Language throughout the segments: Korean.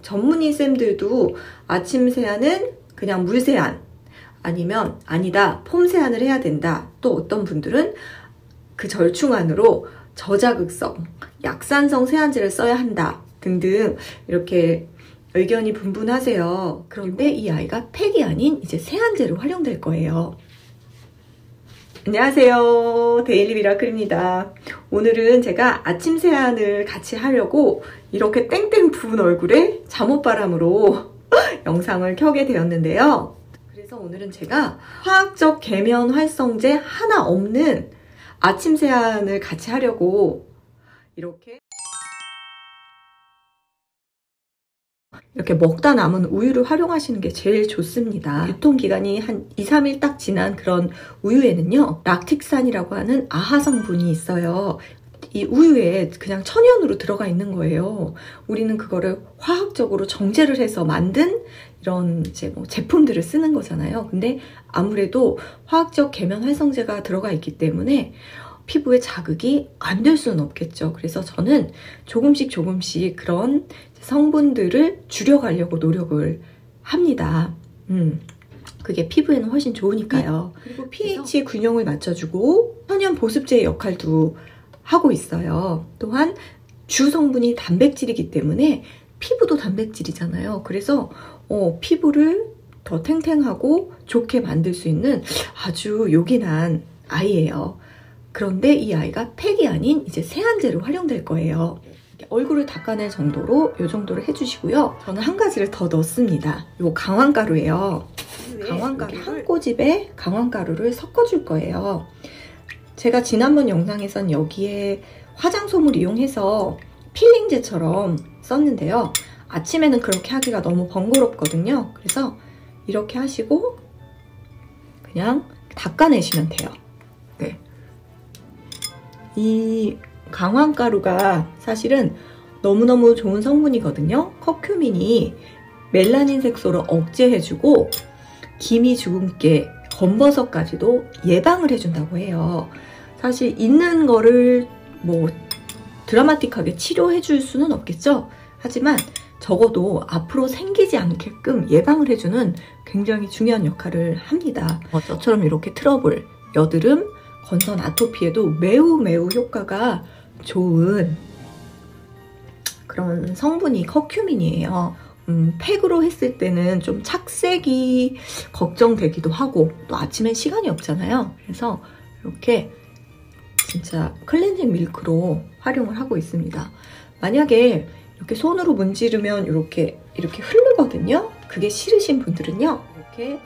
전문의 쌤들도 아침 세안은 그냥 물 세안, 아니면 아니다 폼 세안을 해야 된다. 또 어떤 분들은 그 절충안으로 저자극성, 약산성 세안제를 써야 한다 등등 이렇게 의견이 분분하세요. 그런데 이 아이가 팩이 아닌 이제 세안제로 활용될 거예요. 안녕하세요, 데일리 미라클입니다. 오늘은 제가 아침 세안을 같이 하려고 이렇게 땡땡 부은 얼굴에 잠옷바람으로 영상을 켜게 되었는데요. 그래서 오늘은 제가 화학적 계면 활성제 하나 없는 아침 세안을 같이 하려고 이렇게 먹다 남은 우유를 활용하시는 게 제일 좋습니다. 유통기간이 한 2, 3일 딱 지난 그런 우유에는요, 락틱산이라고 하는 아하 성분이 있어요. 이 우유에 그냥 천연으로 들어가 있는 거예요. 우리는 그거를 화학적으로 정제를 해서 만든 이런 이제 제품들을 쓰는 거잖아요. 근데 아무래도 화학적 계면 활성제가 들어가 있기 때문에 피부에 자극이 안 될 수는 없겠죠. 그래서 저는 조금씩 그런 성분들을 줄여가려고 노력을 합니다. 그게 피부에는 훨씬 좋으니까요. 그리고 pH 균형을 맞춰주고 천연 보습제의 역할도 하고 있어요. 또한 주 성분이 단백질이기 때문에 피부도 단백질이잖아요. 그래서 피부를 더 탱탱하고 좋게 만들 수 있는 아주 요긴한 아이예요. 그런데 이 아이가 팩이 아닌 이제 세안제로 활용될 거예요. 얼굴을 닦아낼 정도로 이 정도를 해주시고요. 저는 한 가지를 더 넣습니다. 이 강황가루예요. 강황가루 한 꼬집에 강황가루를 섞어줄 거예요. 제가 지난번 영상에선 여기에 화장솜을 이용해서 필링제처럼 썼는데요. 아침에는 그렇게 하기가 너무 번거롭거든요. 그래서 이렇게 하시고 그냥 닦아내시면 돼요. 네. 이 강황가루가 사실은 너무너무 좋은 성분이거든요. 커큐민이 멜라닌 색소를 억제해주고 기미 주근깨, 검버섯까지도 예방을 해준다고 해요. 사실 있는 거를 드라마틱하게 치료해줄 수는 없겠죠. 하지만 적어도 앞으로 생기지 않게끔 예방을 해주는 굉장히 중요한 역할을 합니다. 저처럼 이렇게 트러블, 여드름, 건선, 아토피에도 매우 효과가 좋은 그런 성분이 커큐민이에요. 팩으로 했을 때는 좀 착색이 걱정되기도 하고 또 아침엔 시간이 없잖아요. 그래서 이렇게 진짜 클렌징 밀크로 활용을 하고 있습니다. 만약에 이렇게 손으로 문지르면 이렇게 흐르거든요. 그게 싫으신 분들은요, 이렇게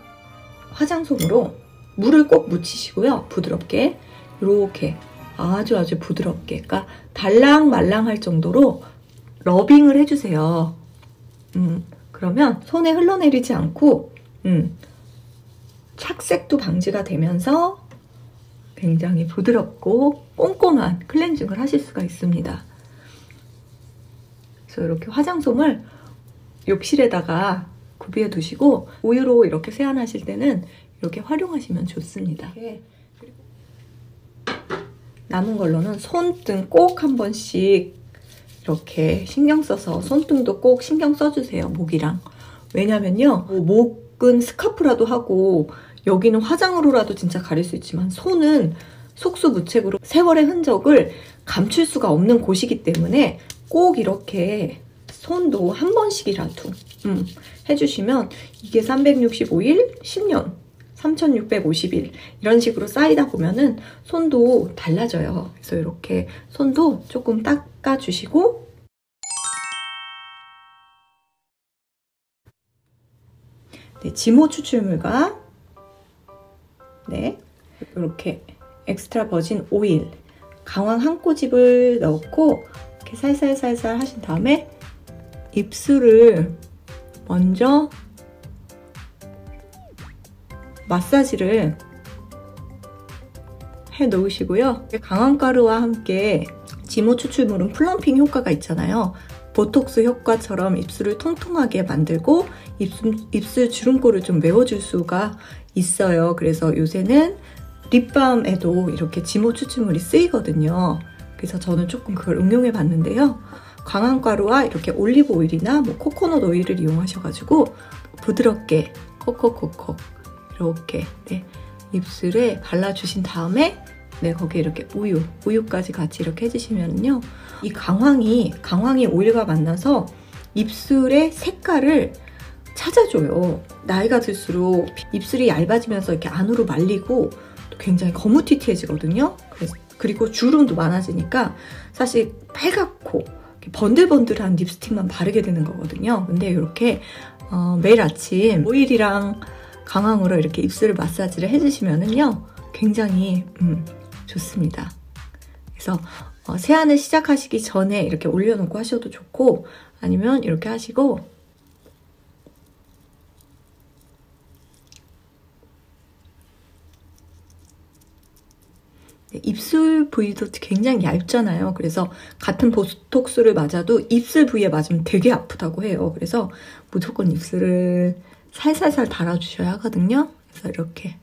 화장솜으로 물을 꼭 묻히시고요. 부드럽게 이렇게 아주 부드럽게, 그러니까 달랑말랑할 정도로 러빙을 해주세요. 그러면 손에 흘러내리지 않고 착색도 방지가 되면서 굉장히 부드럽고 꼼꼼한 클렌징을 하실 수가 있습니다. 그래서 이렇게 화장솜을 욕실에다가 구비해 두시고 우유로 이렇게 세안하실 때는 이렇게 활용하시면 좋습니다. 남은 걸로는 손등 꼭 한 번씩 이렇게 신경 써서 손등도 꼭 신경 써주세요. 목이랑. 왜냐면요, 목은 스카프라도 하고 여기는 화장으로라도 진짜 가릴 수 있지만 손은 속수무책으로 세월의 흔적을 감출 수가 없는 곳이기 때문에 꼭 이렇게 손도 한 번씩이라도 해주시면 이게 365일, 10년, 3650일 이런 식으로 쌓이다 보면은 손도 달라져요. 그래서 이렇게 손도 조금 닦아주시고, 네, 지모 추출물과 이렇게 엑스트라 버진 오일, 강황 한 꼬집을 넣고 이렇게 살살 하신 다음에 입술을 먼저 마사지를 해 놓으시고요. 강황가루와 함께 지모 추출물은 플럼핑 효과가 있잖아요. 보톡스 효과처럼 입술을 통통하게 만들고 입술 주름골을 좀 메워줄 수가 있어요. 그래서 요새는 립밤에도 이렇게 지모 추출물이 쓰이거든요. 그래서 저는 조금 그걸 응용해 봤는데요. 강황가루와 이렇게 올리브 오일이나 뭐 코코넛 오일을 이용하셔가지고 부드럽게 콕콕콕콕 이렇게 네, 입술에 발라주신 다음에 네, 거기에 이렇게 우유까지 같이 이렇게 해주시면요, 이 강황이 오일과 만나서 입술의 색깔을 찾아줘요. 나이가 들수록 입술이 얇아지면서 이렇게 안으로 말리고 또 굉장히 거무튀튀해지거든요. 그리고 주름도 많아지니까 사실 빨갛고 번들번들한 립스틱만 바르게 되는 거거든요. 근데 이렇게 매일 아침 오일이랑 강황으로 이렇게 입술을 마사지를 해주시면은요, 굉장히 좋습니다. 그래서 세안을 시작하시기 전에 이렇게 올려놓고 하셔도 좋고, 아니면 이렇게 하시고 입술 부위도 굉장히 얇잖아요. 그래서 같은 보톡스를 맞아도 입술 부위에 맞으면 되게 아프다고 해요. 그래서 무조건 입술을 살살살 달아주셔야 하거든요. 그래서 이렇게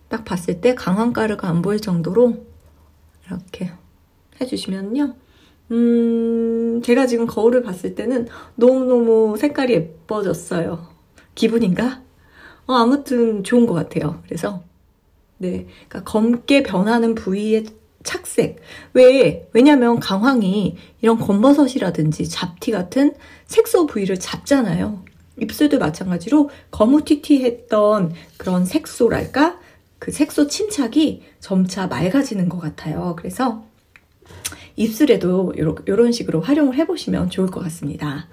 딱 봤을 때 강황가루가 안 보일 정도로 이렇게 해주시면요, 제가 지금 거울을 봤을 때는 너무너무 색깔이 예뻐졌어요. 기분인가? 아무튼 좋은 것 같아요. 그래서 네, 그러니까 검게 변하는 부위의 착색. 왜냐면 강황이 이런 검버섯이라든지 잡티 같은 색소 부위를 잡잖아요. 입술도 마찬가지로 거무튀튀했던 그런 색소랄까? 그 색소 침착이 점차 맑아지는 것 같아요. 그래서 입술에도 이런 식으로 활용을 해보시면 좋을 것 같습니다.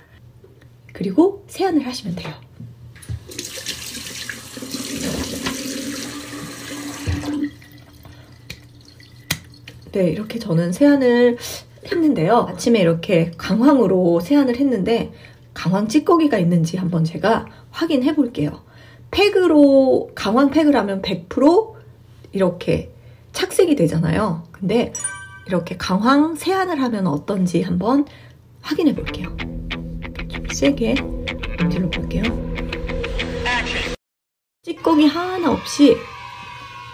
그리고 세안을 하시면 돼요. 네, 이렇게 저는 세안을 했는데요. 아침에 이렇게 강황으로 세안을 했는데 강황 찌꺼기가 있는지 한번 제가 확인해 볼게요. 강황 팩을 하면 100% 이렇게 착색이 되잖아요. 근데 이렇게 강황 세안을 하면 어떤지 한번 확인해 볼게요. 좀 세게 문질러 볼게요. 찌꺼기 하나 없이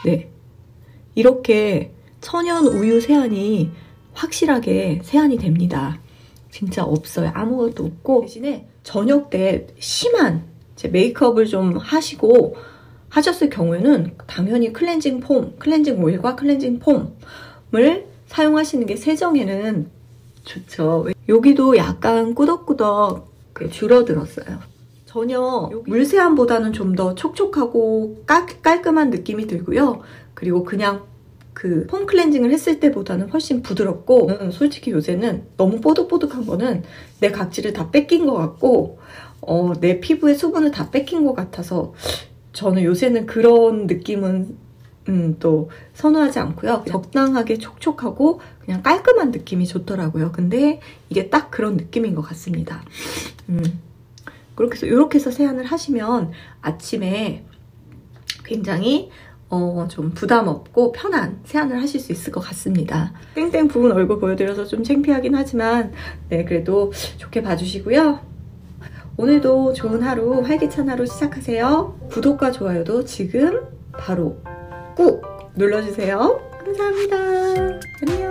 네, 이렇게 천연 우유 세안이 확실하게 세안이 됩니다. 진짜 없어요. 아무것도 없고, 대신에 저녁 때 심한 메이크업을 좀 하셨을 경우에는 당연히 클렌징 오일과 클렌징 폼을 사용하시는 게 세정에는 좋죠. 여기도 약간 꾸덕꾸덕 줄어들었어요. 전혀 물세안보다는 좀 더 촉촉하고 깔끔한 느낌이 들고요. 그리고 그냥 그 폼 클렌징을 했을 때보다는 훨씬 부드럽고, 솔직히 요새는 너무 뽀득뽀득한 거는 내 각질을 다 뺏긴 것 같고 내 피부에 수분을 다 뺏긴 것 같아서 저는 요새는 그런 느낌은 또 선호하지 않고요. 적당하게 촉촉하고 그냥 깔끔한 느낌이 좋더라고요. 근데 이게 딱 그런 느낌인 것 같습니다. 이렇게 해서 세안을 하시면 아침에 굉장히 좀 부담 없고 편한 세안을 하실 수 있을 것 같습니다. 땡땡 부은 얼굴 보여드려서 좀 창피하긴 하지만 네, 그래도 좋게 봐주시고요. 오늘도 좋은 하루, 활기찬 하루 시작하세요. 구독과 좋아요도 지금 바로 꾹 눌러주세요. 감사합니다. 안녕.